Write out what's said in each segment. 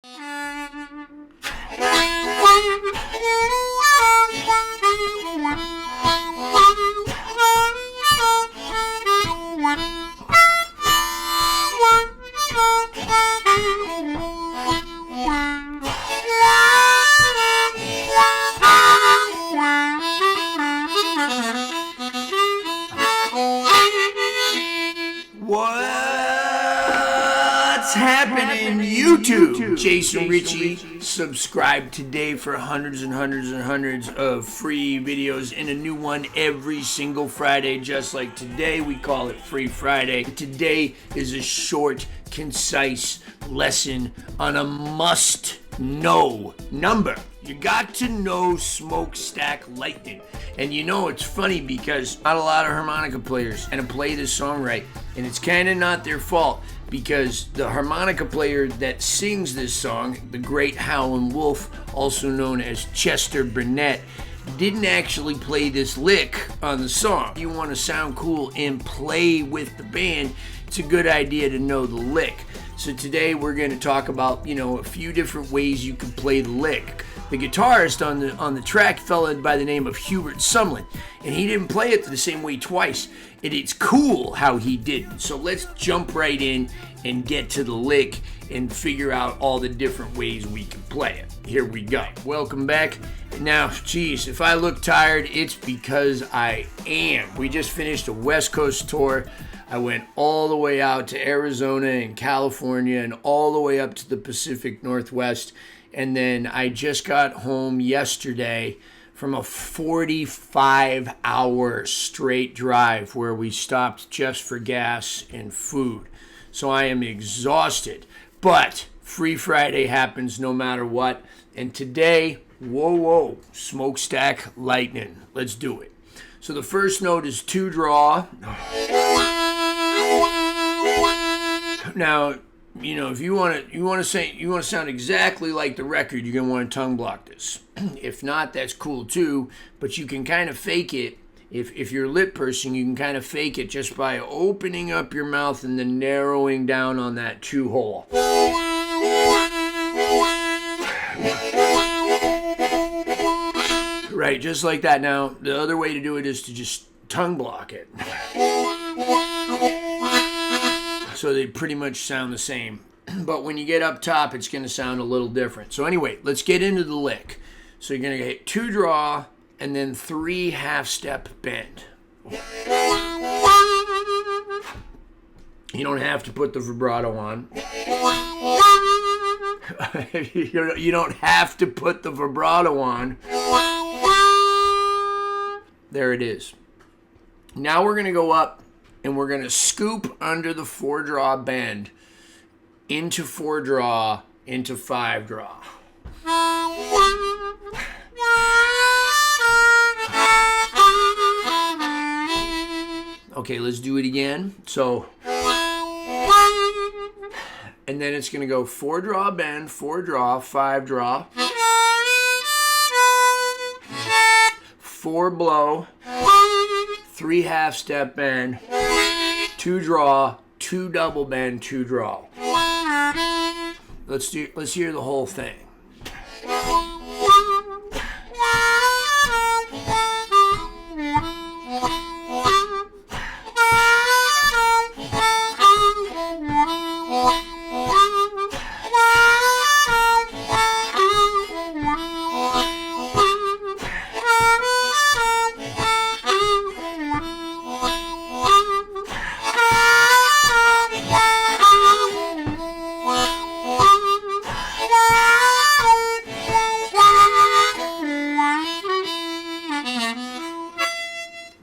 What's happening, YouTube? Jason Ricci. Subscribe today for hundreds and hundreds and hundreds of free videos and a new one every single Friday. Just like today, we call it Free Friday. Today is a short, concise lesson on a must-know number. You got to know smokestack lightning. And you know, it's funny because not a lot of harmonica players can play this song right. And it's kind of not their fault because the harmonica player that sings this song, the Great Howlin Wolf, also known as Chester Burnett, didn't actually play this lick on the song. If you want to sound cool and play with the band, it's a good idea to know the lick. So today we're going to talk about, a few different ways you can play the lick. The guitarist on the track, fella by the name of Hubert Sumlin, and he didn't play it the same way twice. It's cool how he did. So let's jump right in and get to the lick and figure out all the different ways we can play it. Here we go. Welcome back. Now, geez, if I look tired, it's because I am. We just finished a West Coast tour. I went all the way out to Arizona and California and all the way up to the Pacific Northwest. And then I just got home yesterday from a 45-hour straight drive where we stopped just for gas and food. So I am exhausted. But Free Friday happens no matter what. And today, whoa, smokestack lightning. Let's do it. So the first note is 2 draw. Now, if you want to sound exactly like the record, you're gonna want to tongue block this. If not, that's cool too. But you can kind of fake it. If you're a lip person, you can kind of fake it just by opening up your mouth and then narrowing down on that 2 hole. Right, just like that. Now, the other way to do it is to just tongue block it. So they pretty much sound the same. But when you get up top, it's going to sound a little different. So anyway, let's get into the lick. So you're going to hit 2 draw and then 3 half-step bend. You don't have to put the vibrato on. You don't have to put the vibrato on. There it is. Now we're going to go up and we're going to scoop under the 4 draw bend into 4 draw into 5 draw. Okay, let's do it again. So, and then it's going to go 4 draw bend, 4 draw, 5 draw, 4 blow, 3 half step bend, 2 draw, 2 double bend, 2 draw. Let's hear the whole thing.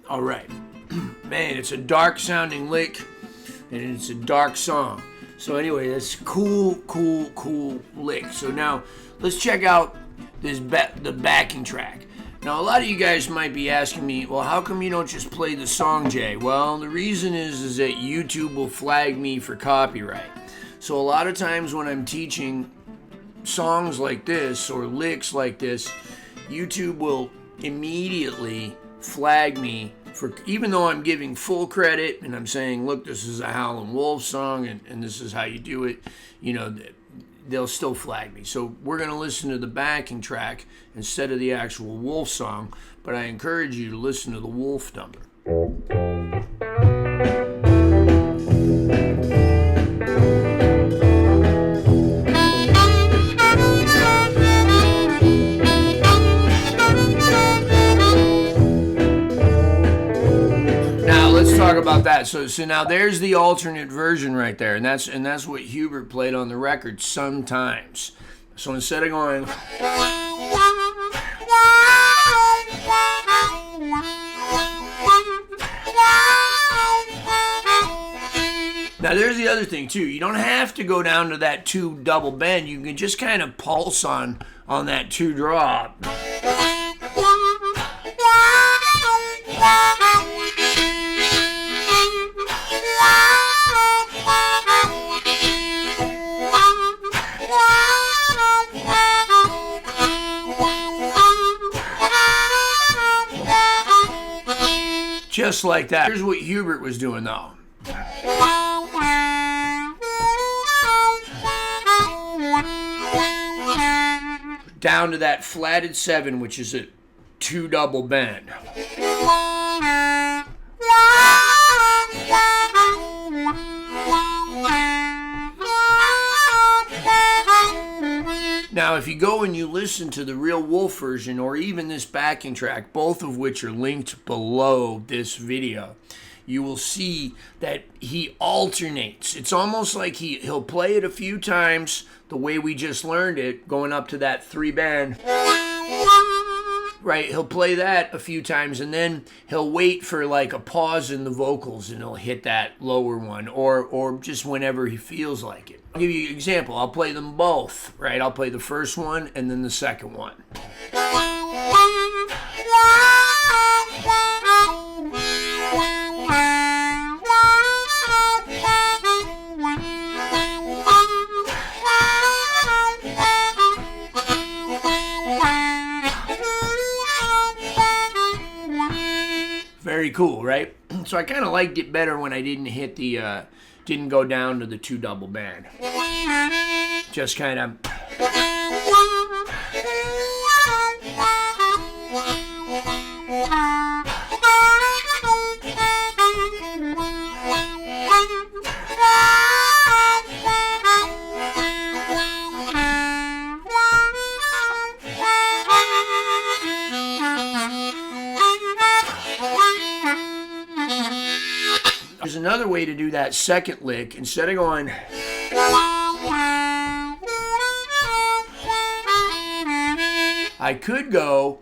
All right, man, it's a dark sounding lick and it's a dark song. So anyway, that's cool lick. So now let's check out the backing track. Now a lot of you guys might be asking me, well, how come you don't just play the song, Jay? Well, the reason is that YouTube will flag me for copyright. So a lot of times when I'm teaching songs like this or licks like this, YouTube will immediately flag me for, even though I'm giving full credit and I'm saying, look, this is a Howlin' Wolf song and this is how you do it, they'll still flag me. So we're going to listen to the backing track instead of the actual Wolf song, but I encourage you to listen to the Wolf number. Talk about that. So now there's the alternate version right there, and that's what Hubert played on the record sometimes. So instead of going, now there's the other thing too. You don't have to go down to that 2 double bend. You can just kind of pulse on that 2 draw. Just like that. Here's what Hubert was doing though. Down to that flatted 7, which is a 2 double bend. Now, if you go and you listen to the real Wolf version or even this backing track, both of which are linked below this video, you will see that he alternates. It's almost like he'll play it a few times the way we just learned it, going up to that 3 band. Right, he'll play that a few times and then he'll wait for like a pause in the vocals and he'll hit that lower one or just whenever he feels like it. I'll give you an example. I'll play them both, right? I'll play the first one and then the second one. Very cool, right? So I kind of liked it better when I didn't hit the, didn't go down to the 2 double band. Just kind of. There's another way to do that second lick. Instead of going, I could go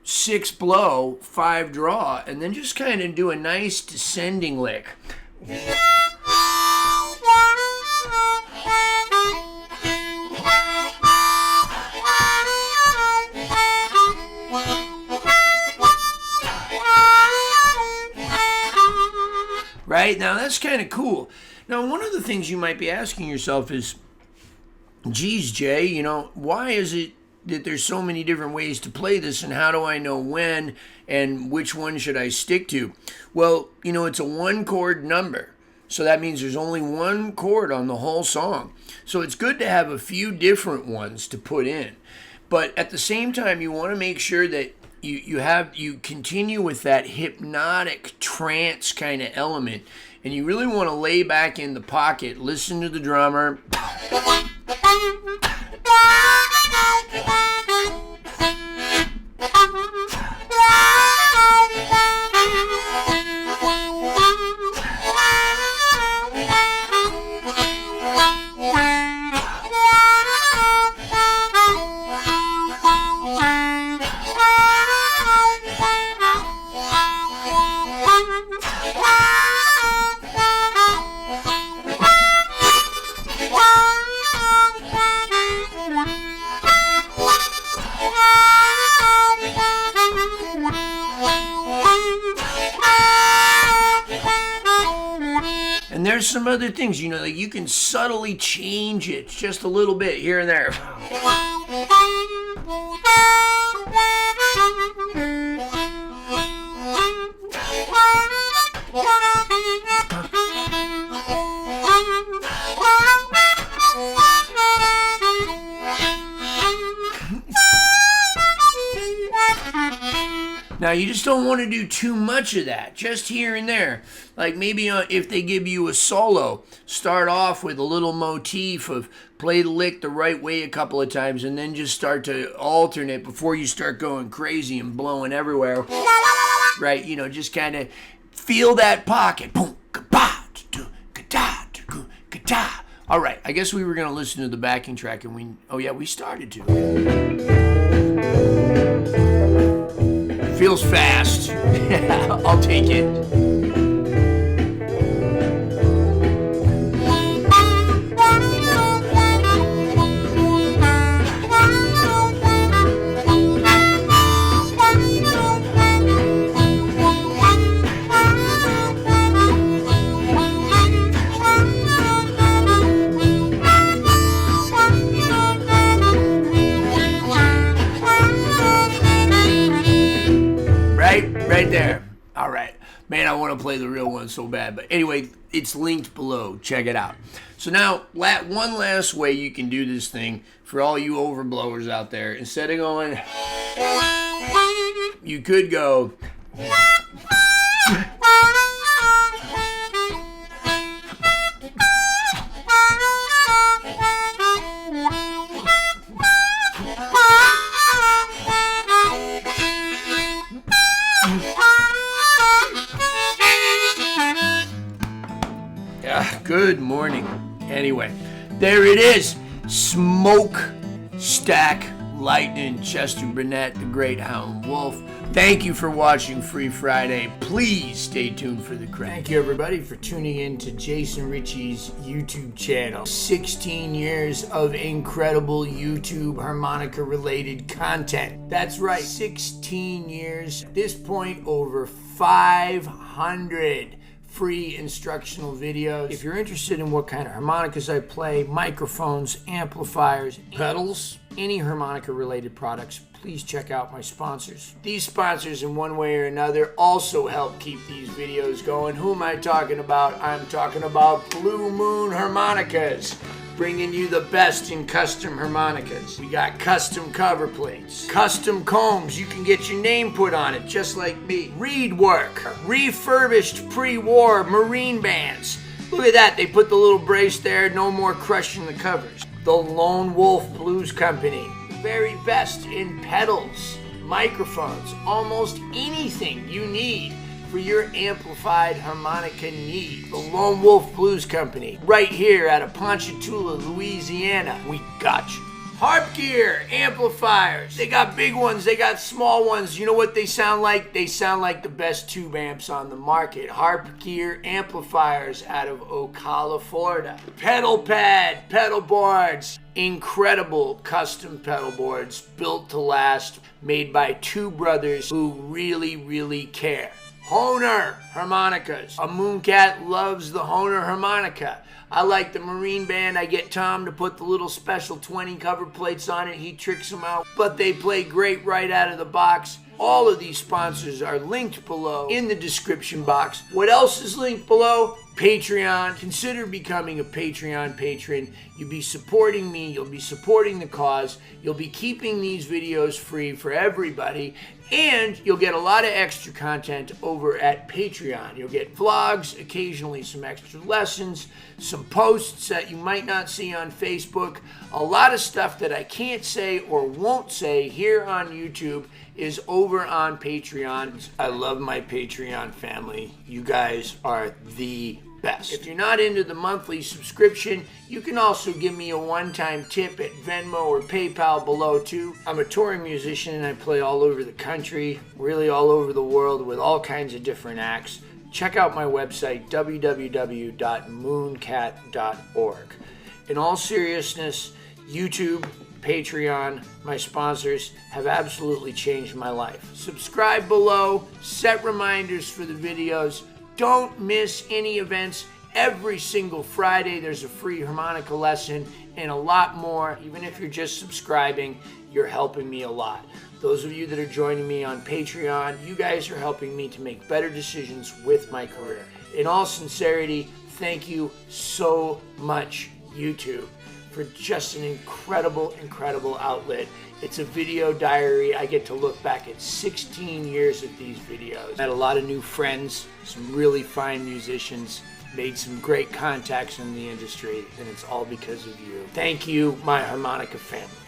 6 blow, 5 draw, and then just kind of do a nice descending lick. Right? Now that's kind of cool. Now one of the things you might be asking yourself is, geez, Jay, you know, why is it that there's so many different ways to play this and how do I know when and which one should I stick to? Well, you know, it's a 1 chord number. So that means there's only 1 chord on the whole song. So it's good to have a few different ones to put in. But at the same time, you want to make sure that you continue with that hypnotic trance kind of element, and you really want to lay back in the pocket, listen to the drummer. And there's some other things, you know, like you can subtly change it just a little bit here and there. Now, you just don't want to do too much of that, just here and there. Like maybe if they give you a solo, start off with a little motif of play the lick the right way a couple of times and then just start to alternate before you start going crazy and blowing everywhere. Right, you know, just kind of feel that pocket. Boom, ka-ba, da-da, ka-da, da-da, ka-da. All right, I guess we were going to listen to the backing track, and we started to. Feels fast. I'll take it. Right there. All right. Man, I want to play the real one so bad. But anyway, it's linked below. Check it out. So now, one last way you can do this thing for all you overblowers out there. Instead of going, you could go. Good morning. Anyway, there it is. Smokestack Lightning, Chester Burnett, the Great Howlin Wolf. Thank you for watching Free Friday. Please stay tuned for the credits. Thank you, everybody, for tuning in to Jason Ricci's YouTube channel. 16 years of incredible YouTube harmonica-related content. That's right, 16 years. At this point, over 500 free instructional videos. If you're interested in what kind of harmonicas I play, microphones, amplifiers, pedals, any harmonica related products, please check out my sponsors. These sponsors in one way or another also help keep these videos going. Who am I talking about? I'm talking about Blue Moon Harmonicas, bringing you the best in custom harmonicas. We got custom cover plates, custom combs, you can get your name put on it just like me. Reed work, refurbished pre-war Marine bands. Look at that, they put the little brace there, no more crushing the covers. The Lone Wolf Blues Company, the very best in pedals, microphones, almost anything you need for your amplified harmonica need. The Lone Wolf Blues Company, right here out of Ponchatoula, Louisiana. We got you. Harp gear, amplifiers. They got big ones, they got small ones. You know what they sound like? They sound like the best tube amps on the market. Harp gear amplifiers out of Ocala, Florida. Pedal pad, pedal boards. Incredible custom pedal boards built to last, made by two brothers who really, really care. Hohner Harmonicas. A Mooncat loves the Hohner Harmonica. I like the Marine band. I get Tom to put the little special 20 cover plates on it. He tricks them out, but they play great right out of the box. All of these sponsors are linked below in the description box. What else is linked below? Patreon. Consider becoming a Patreon patron. You'll be supporting me. You'll be supporting the cause. You'll be keeping these videos free for everybody. And you'll get a lot of extra content over at Patreon. You'll get vlogs, occasionally some extra lessons, some posts that you might not see on Facebook. A lot of stuff that I can't say or won't say here on YouTube is over on Patreon. I love my Patreon family. You guys are the best. If you're not into the monthly subscription, you can also give me a one-time tip at Venmo or PayPal below too. I'm a touring musician and I play all over the country, really all over the world with all kinds of different acts. Check out my website, www.mooncat.org. In all seriousness, YouTube, Patreon, my sponsors have absolutely changed my life. Subscribe below, set reminders for the videos. Don't miss any events. Every single Friday there's a free harmonica lesson and a lot more. Even if you're just subscribing, you're helping me a lot. Those of you that are joining me on Patreon, you guys are helping me to make better decisions with my career. In all sincerity, thank you so much, YouTube, for just an incredible, incredible outlet. It's a video diary. I get to look back at 16 years of these videos. Met a lot of new friends, some really fine musicians, made some great contacts in the industry, and it's all because of you. Thank you, my harmonica family.